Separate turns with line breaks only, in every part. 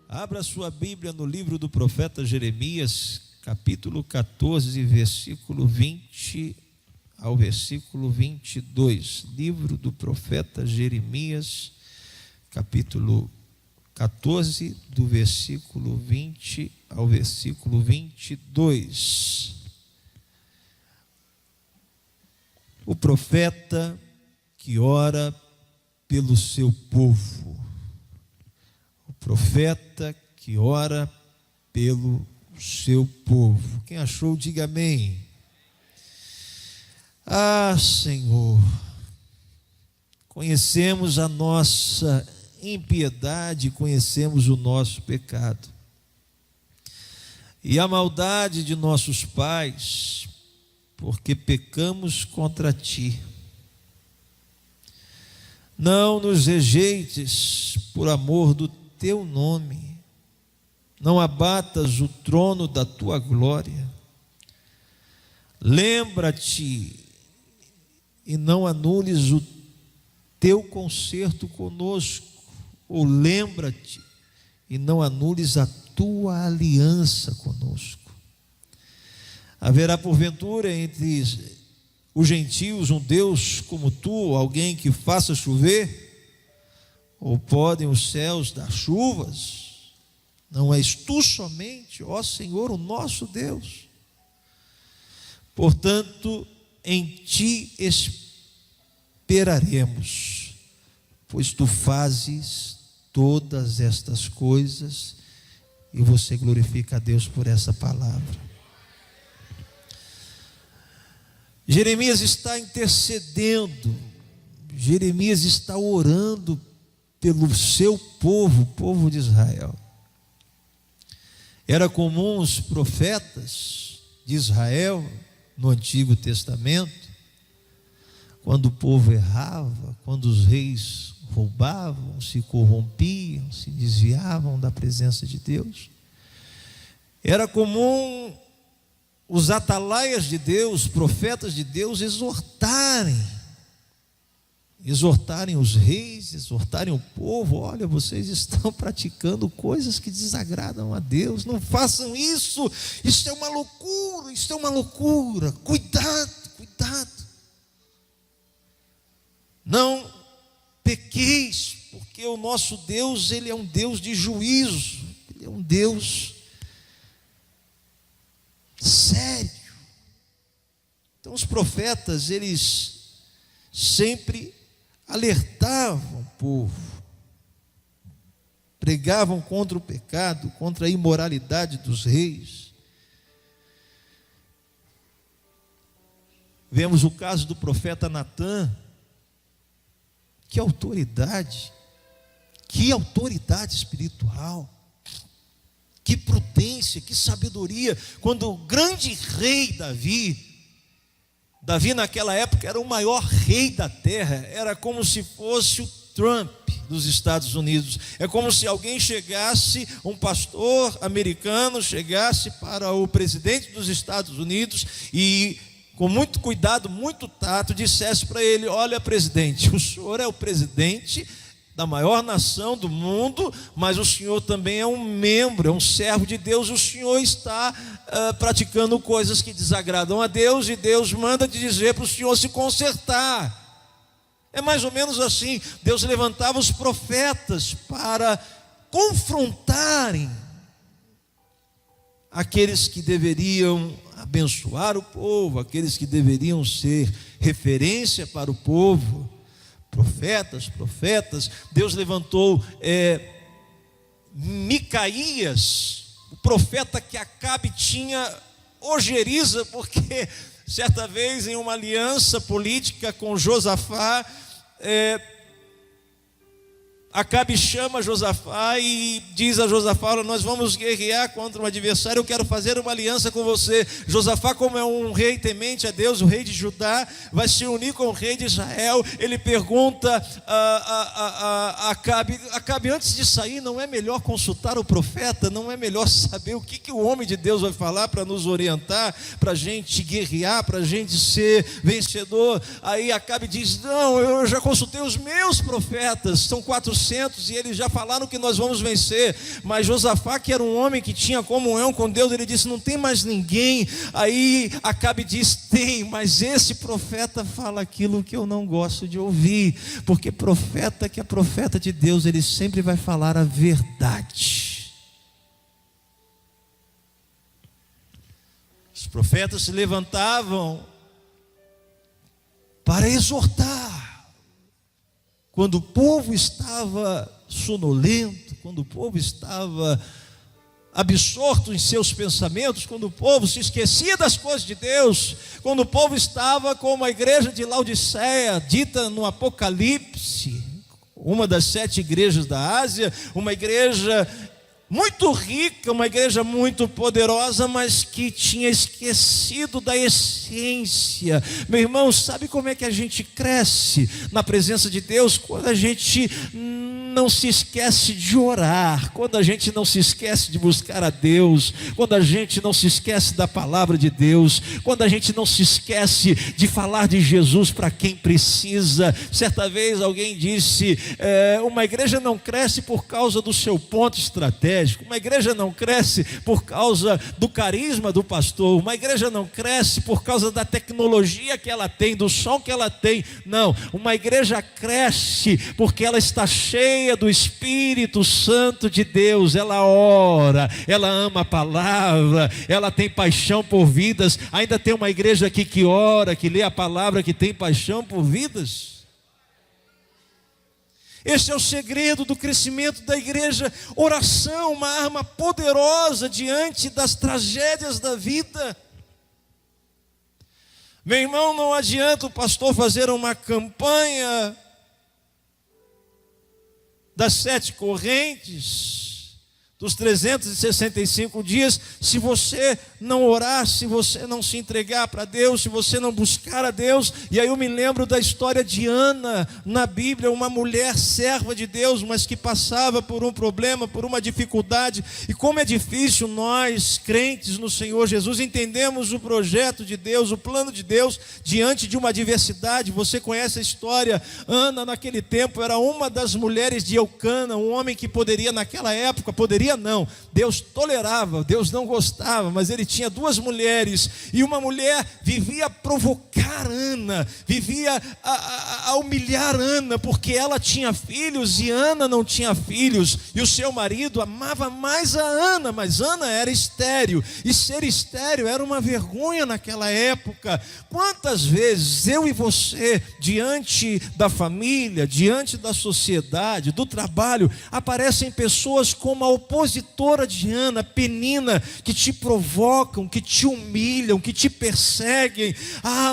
Abra sua Bíblia no livro do profeta Jeremias, capítulo 14, versículo 20 ao versículo 22. Livro do profeta Jeremias, capítulo 14, do versículo 20 ao versículo 22. O profeta que ora pelo seu povo. O profeta que ora pelo seu povo. Quem achou, diga amém. Ah, Senhor, conhecemos a nossa impiedade, conhecemos o nosso pecado e a maldade de nossos pais, porque pecamos contra Ti. Não nos rejeites por amor do Teu nome, não abatas o trono da Tua glória. Lembra-te e não anules o Teu concerto conosco, ou lembra-te e não anules a Tua aliança conosco. Haverá porventura entre os gentios um Deus como Tu, alguém que faça chover? Ou podem os céus dar chuvas? Não és Tu somente, ó Senhor, o nosso Deus. Portanto, em Ti esperaremos, pois Tu fazes todas estas coisas, e você glorifica a Deus por essa palavra. Jeremias está intercedendo, Jeremias está orando pelo seu povo, o povo de Israel. Era comum os profetas de Israel, no Antigo Testamento, quando o povo errava, quando os reis roubavam, se corrompiam, se desviavam da presença de Deus, era comum os atalaias de Deus, profetas de Deus, exortarem os reis, exortarem o povo: olha, vocês estão praticando coisas que desagradam a Deus, não façam isso, isso é uma loucura, cuidado, não pequeis, porque o nosso Deus, Ele é um Deus de juízo, Ele é um Deus sério. Então os profetas, eles sempre alertavam o povo, pregavam contra o pecado, contra a imoralidade dos reis. Vemos o caso do profeta Natã. Que autoridade espiritual, que prudência, que sabedoria, quando o grande rei Davi naquela época era o maior rei da terra, era como se fosse o Trump dos Estados Unidos. É como se alguém chegasse, um pastor americano chegasse para o presidente dos Estados Unidos e, com muito cuidado, muito tato, dissesse para ele: olha, presidente, o senhor é o presidente da maior nação do mundo, mas o senhor também é um membro, é um servo de Deus. O senhor está praticando coisas que desagradam a Deus, e Deus manda te dizer para o senhor se consertar. É mais ou menos assim. Deus levantava os profetas para confrontarem aqueles que deveriam abençoar o povo, aqueles que deveriam ser referência para o povo. Profetas. Deus levantou Micaías, o profeta que Acabe tinha ojeriza, porque certa vez, em uma aliança política com Josafá, Acabe chama Josafá e diz a Josafá: olha, nós vamos guerrear contra um adversário, eu quero fazer uma aliança com você. Josafá, como é um rei temente a Deus, o rei de Judá, vai se unir com o rei de Israel. Ele pergunta a Acabe: antes de sair, não é melhor consultar o profeta? Não é melhor saber o que o homem de Deus vai falar para nos orientar, para a gente guerrear, para a gente ser vencedor? Aí Acabe diz: não, eu já consultei os meus profetas, são 400 400 e eles já falaram que nós vamos vencer. Mas Josafá, que era um homem que tinha comunhão com Deus, ele disse: não tem mais ninguém. Aí Acabe diz: tem, mas esse profeta fala aquilo que eu não gosto de ouvir, porque profeta que é profeta de Deus, ele sempre vai falar a verdade. Os profetas se levantavam para exortar, quando o povo estava sonolento, quando o povo estava absorto em seus pensamentos, quando o povo se esquecia das coisas de Deus, quando o povo estava como a igreja de Laodiceia, dita no Apocalipse, uma das 7 igrejas da Ásia, uma igreja muito rica, uma igreja muito poderosa, mas que tinha esquecido da essência. Meu irmão, sabe como é que a gente cresce na presença de Deus? Quando a gente não se esquece de orar, quando a gente não se esquece de buscar a Deus, quando a gente não se esquece da palavra de Deus, quando a gente não se esquece de falar de Jesus para quem precisa. Certa vez alguém disse: uma igreja não cresce por causa do seu ponto estratégico, uma igreja não cresce por causa do carisma do pastor, uma igreja não cresce por causa da tecnologia que ela tem, do som que ela tem. Não, uma igreja cresce porque ela está cheia do Espírito Santo de Deus. Ela ora, ela ama a palavra, ela tem paixão por vidas. Ainda tem uma igreja aqui que ora, que lê a palavra, que tem paixão por vidas. Esse é o segredo do crescimento da igreja. Oração, uma arma poderosa diante das tragédias da vida. Meu irmão, não adianta o pastor fazer uma campanha das 7 correntes, dos 365 dias, se você não orar, se você não se entregar para Deus, se você não buscar a Deus. E aí eu me lembro da história de Ana na Bíblia, uma mulher serva de Deus, mas que passava por um problema, por uma dificuldade. E como é difícil nós, crentes no Senhor Jesus, entendemos o projeto de Deus, o plano de Deus, diante de uma adversidade. Você conhece a história. Ana naquele tempo era uma das mulheres de Eucana, um homem que poderia naquela época, não, Deus tolerava, Deus não gostava, mas ele tinha 2 mulheres, e uma mulher vivia a provocar Ana, vivia a humilhar Ana, porque ela tinha filhos e Ana não tinha filhos, e o seu marido amava mais a Ana, mas Ana era estéril, e ser estéril era uma vergonha naquela época. Quantas vezes eu e você, diante da família, diante da sociedade, do trabalho, aparecem pessoas como a opositora de Ana, Penina, que te provocam, que te humilham, que te perseguem.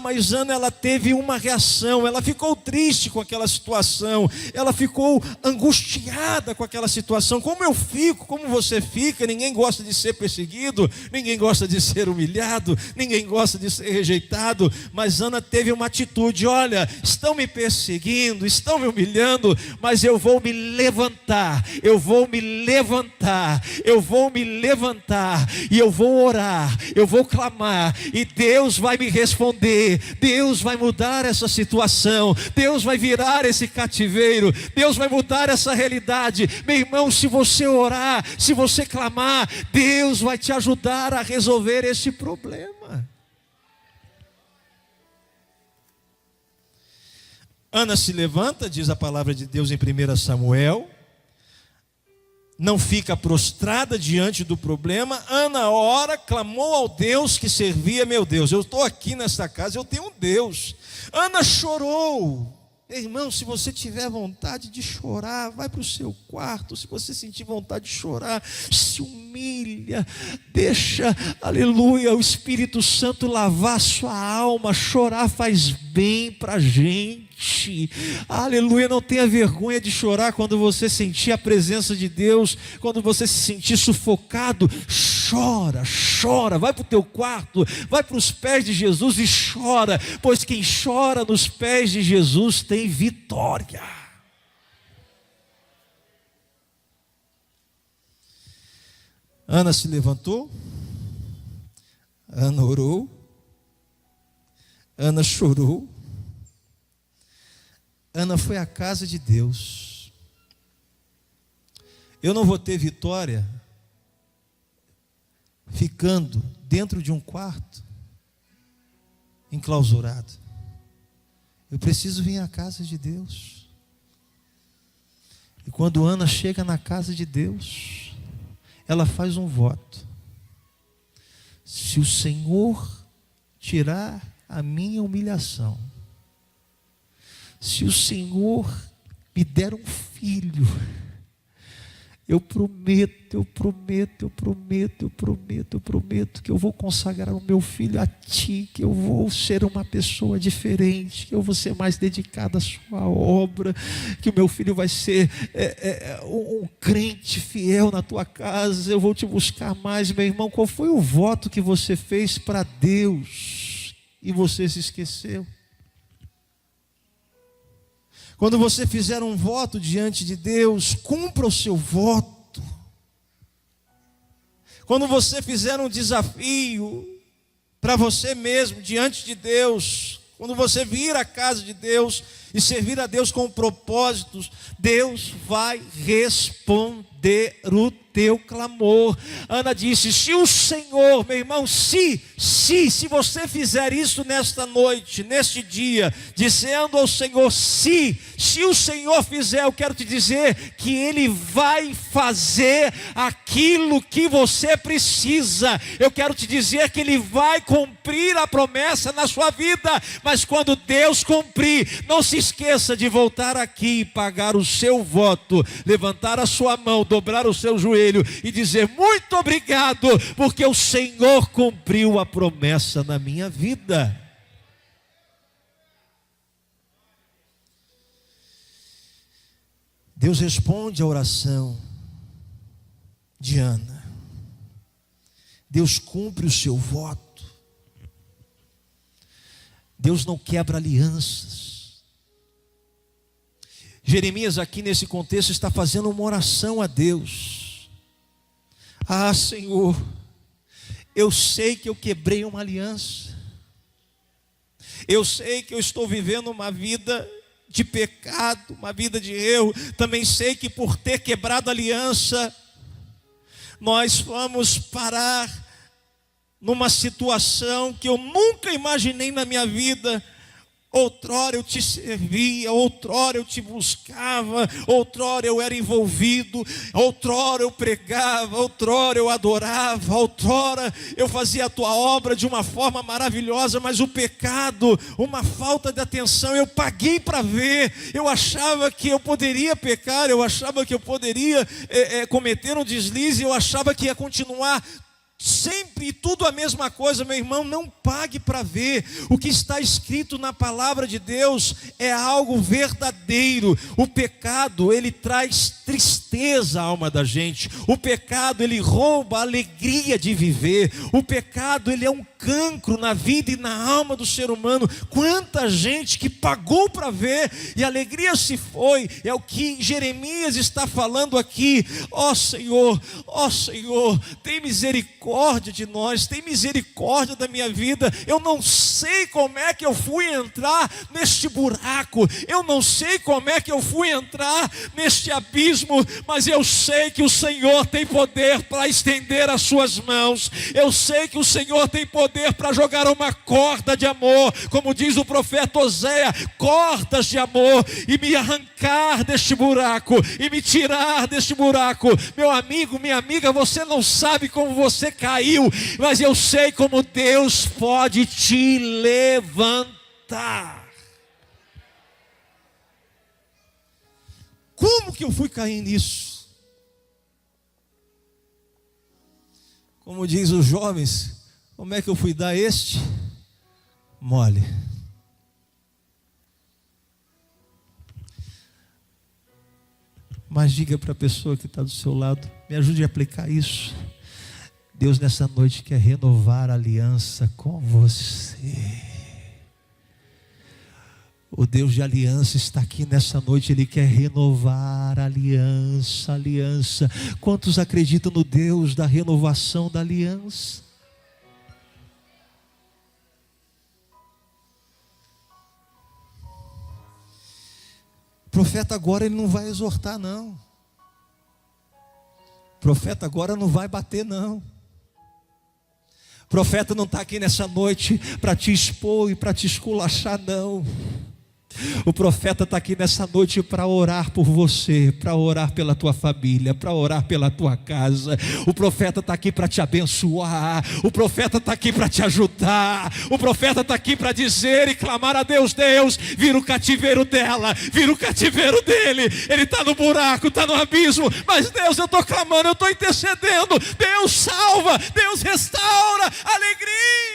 Mas Ana, ela teve uma reação, ela ficou triste com aquela situação, ela ficou angustiada com aquela situação, como eu fico, como você fica. Ninguém gosta de ser perseguido, ninguém gosta de ser humilhado, ninguém gosta de ser rejeitado, mas Ana teve uma atitude: olha, estão me perseguindo, estão me humilhando, mas eu vou me levantar, eu vou me levantar, e eu vou orar, eu vou clamar, e Deus vai me responder, Deus vai mudar essa situação, Deus vai virar esse cativeiro, Deus vai mudar essa realidade. Meu irmão, se você orar, se você clamar, Deus vai te ajudar a resolver esse problema. Ana se levanta, diz a palavra de Deus em 1 Samuel, não fica prostrada diante do problema. Ana ora, clamou ao Deus que servia. Meu Deus, eu estou aqui nesta casa, eu tenho um Deus. Ana chorou. Irmão, se você tiver vontade de chorar, vai para o seu quarto. Se você sentir vontade de chorar, se humilha, deixa, aleluia, o Espírito Santo lavar a sua alma. Chorar faz bem para a gente. Aleluia, não tenha vergonha de chorar quando você sentir a presença de Deus, quando você se sentir sufocado. Chora, vai para o teu quarto, vai para os pés de Jesus e chora, pois quem chora nos pés de Jesus tem vitória. Ana se levantou, Ana orou, Ana chorou, Ana foi à casa de Deus. Eu não vou ter vitória ficando dentro de um quarto, enclausurado. Eu preciso vir à casa de Deus. E quando Ana chega na casa de Deus, ela faz um voto: se o Senhor tirar a minha humilhação, se o Senhor me der um filho, eu prometo que eu vou consagrar o meu filho a Ti, que eu vou ser uma pessoa diferente, que eu vou ser mais dedicado à Sua obra, que o meu filho vai ser um crente fiel na Tua casa, eu vou Te buscar mais. Meu irmão, qual foi o voto que você fez para Deus e você se esqueceu? Quando você fizer um voto diante de Deus, cumpra o seu voto. Quando você fizer um desafio para você mesmo diante de Deus, quando você vir à casa de Deus e servir a Deus com propósitos, Deus vai responder o teu clamor. Ana disse: se o Senhor, meu irmão, se você fizer isso nesta noite, neste dia, dizendo ao Senhor, se o Senhor fizer, eu quero te dizer que Ele vai fazer aquilo que você precisa. Eu quero te dizer que Ele vai cumprir a promessa na sua vida. Mas quando Deus cumprir, não se esqueça de voltar aqui e pagar o seu voto, levantar a sua mão, dobrar o seu joelho e dizer: muito obrigado, porque o Senhor cumpriu a promessa na minha vida. Deus responde a oração de Ana. Deus cumpre o seu voto. Deus não quebra alianças. Jeremias aqui nesse contexto está fazendo uma oração a Deus. Ah, Senhor, eu sei que eu quebrei uma aliança. Eu sei que eu estou vivendo uma vida de pecado, uma vida de erro. Também sei que por ter quebrado a aliança, nós vamos parar numa situação que eu nunca imaginei na minha vida. Outrora eu te servia, outrora eu te buscava, outrora eu era envolvido, outrora eu pregava, outrora eu adorava, outrora eu fazia a tua obra de uma forma maravilhosa, mas o pecado, uma falta de atenção, eu paguei para ver. Eu achava que eu poderia pecar, eu achava que eu poderia cometer um deslize, eu achava que ia continuar sempre e tudo a mesma coisa. Meu irmão, não pague para ver. O que está escrito na palavra de Deus é algo verdadeiro. O pecado, ele traz tristeza à alma da gente. O pecado, ele rouba a alegria de viver. O pecado, ele é um cancro na vida e na alma do ser humano. Quanta gente que pagou para ver e a alegria se foi. É o que Jeremias está falando aqui. Ó Senhor, tem misericórdia de nós, tem misericórdia da minha vida. Eu não sei como é que eu fui entrar neste buraco, eu não sei como é que eu fui entrar neste abismo, mas eu sei que o Senhor tem poder para estender as suas mãos. Eu sei que o Senhor tem poder para jogar uma corda de amor, como diz o profeta Oséias, cordas de amor, e me arrancar deste buraco, e me tirar deste buraco. Meu amigo, minha amiga, você não sabe como você caiu, mas eu sei como Deus pode te levantar. Como que eu fui cair nisso? Como diz os jovens, como é que eu fui dar este mole? Mas diga para a pessoa que está do seu lado, me ajude a aplicar isso. Deus nessa noite quer renovar a aliança com você. O Deus de aliança está aqui nessa noite, Ele quer renovar a aliança. Quantos acreditam no Deus da renovação da aliança? O profeta agora ele não vai exortar não. Profeta agora não vai bater, não. Profeta não está aqui nessa noite para te expor e para te esculachar, não. O profeta está aqui nessa noite para orar por você, para orar pela tua família, para orar pela tua casa. O profeta está aqui para te abençoar. O profeta está aqui para te ajudar. O profeta está aqui para dizer e clamar a Deus: Deus, vira o cativeiro dela, vira o cativeiro dele. Ele está no buraco, está no abismo, mas Deus, eu estou clamando, eu estou intercedendo. Deus salva, Deus restaura, alegria.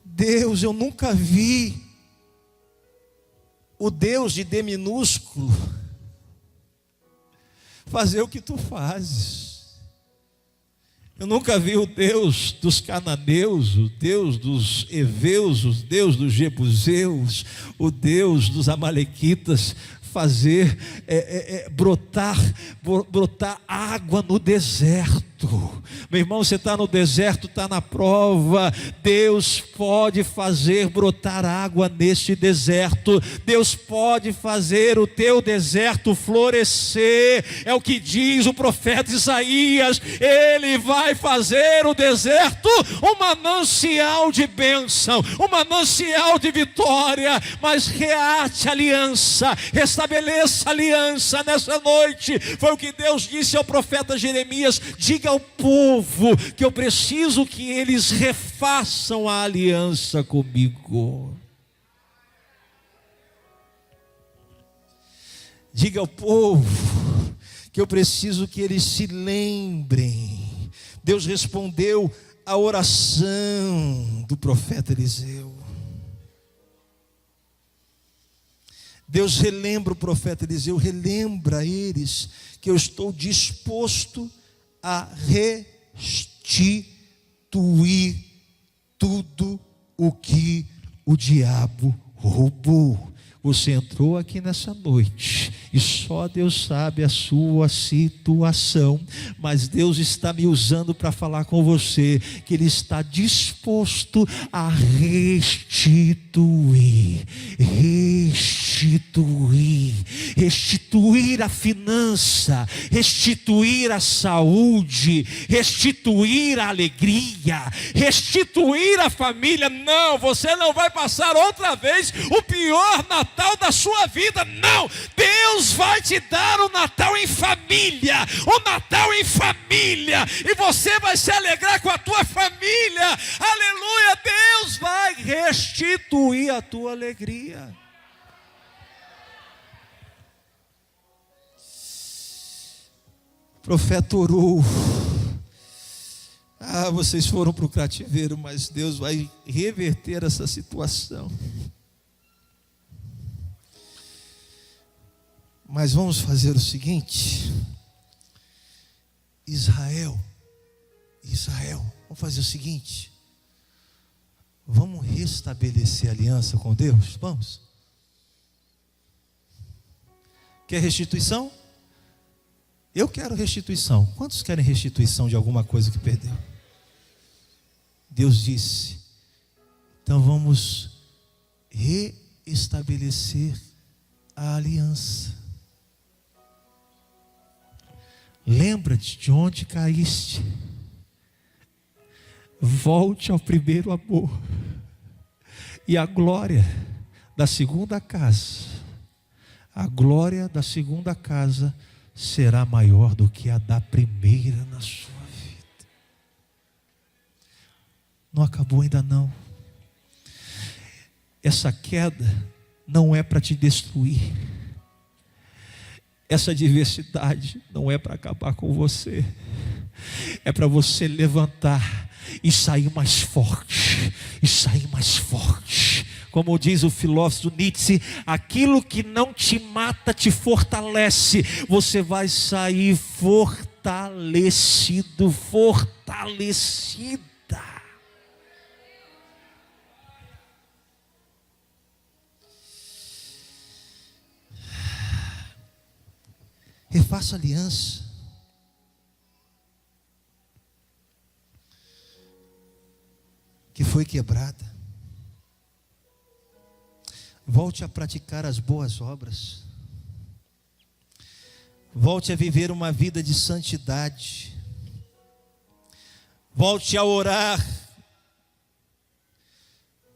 Deus, eu nunca vi o Deus de D minúsculo fazer o que tu fazes. Eu nunca vi o Deus dos cananeus, o Deus dos heveus, o Deus dos jebuseus, o Deus dos amalequitas fazer brotar água no deserto. Meu irmão, você está no deserto, está na prova. Deus pode fazer brotar água neste deserto. Deus pode fazer o teu deserto florescer. É o que diz o profeta Isaías. Ele vai fazer o deserto um manancial de bênção, um manancial de vitória. Mas reate a aliança, restabeleça a aliança nessa noite. Foi o que Deus disse ao profeta Jeremias: diga ao povo que eu preciso que eles refaçam a aliança comigo. Diga ao povo que eu preciso que eles se lembrem. Deus respondeu a oração do profeta Eliseu. Deus relembra o profeta Eliseu, relembra a eles que eu estou disposto a restituir tudo o que o diabo roubou. Você entrou aqui nessa noite e só Deus sabe a sua situação, mas Deus está me usando para falar com você que Ele está disposto a restituir a finança, restituir a saúde, restituir a alegria, restituir a família. Não, você não vai passar outra vez o pior Natal da sua vida, não. Deus vai te dar o Natal em família, e você vai se alegrar com a tua família. Aleluia, Deus vai restituir a tua alegria. O profeta orou. Vocês foram para o cativeiro, mas Deus vai reverter essa situação. Mas vamos fazer o seguinte: Israel, vamos fazer o seguinte: vamos restabelecer a aliança com Deus? Vamos. Quer restituição? Eu quero restituição. Quantos querem restituição de alguma coisa que perdeu? Deus disse: então vamos reestabelecer a aliança. Lembra-te de onde caíste. Volte ao primeiro amor. E a glória da segunda casa, será maior do que a da primeira na sua vida. Não acabou ainda não. Essa queda não é para te destruir. Essa adversidade não é para acabar com você. É para você levantar e sair mais forte. Como diz o filósofo Nietzsche, aquilo que não te mata te fortalece. Você vai sair fortalecida. Refaça aliança. foi quebrada. Volte a praticar as boas obras. Volte a viver uma vida de santidade. Volte a orar.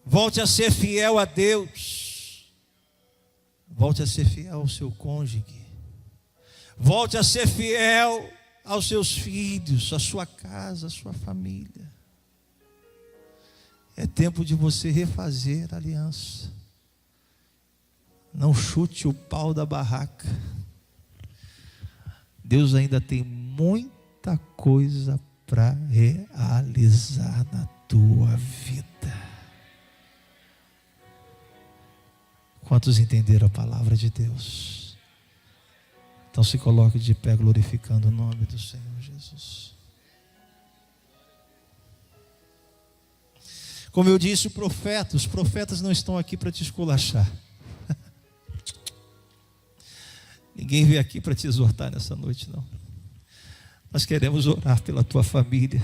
Volte a ser fiel a Deus. Volte a ser fiel ao seu cônjuge. Volte a ser fiel aos seus filhos, à sua casa, à sua família. É tempo de você refazer a aliança. Não chute o pau da barraca. Deus ainda tem muita coisa para realizar na tua vida. Quantos entenderam a palavra de Deus? Então se coloque de pé glorificando o nome do Senhor Jesus. Como eu disse, os profetas não estão aqui para te esculachar. Ninguém veio aqui para te exortar nessa noite, não. Nós queremos orar pela tua família.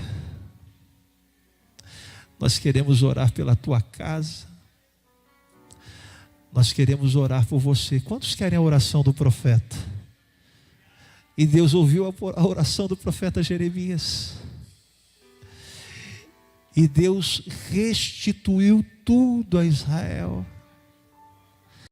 Nós queremos orar pela tua casa. Nós queremos orar por você. Quantos querem a oração do profeta? E Deus ouviu a oração do profeta Jeremias. E Deus restituiu tudo a Israel.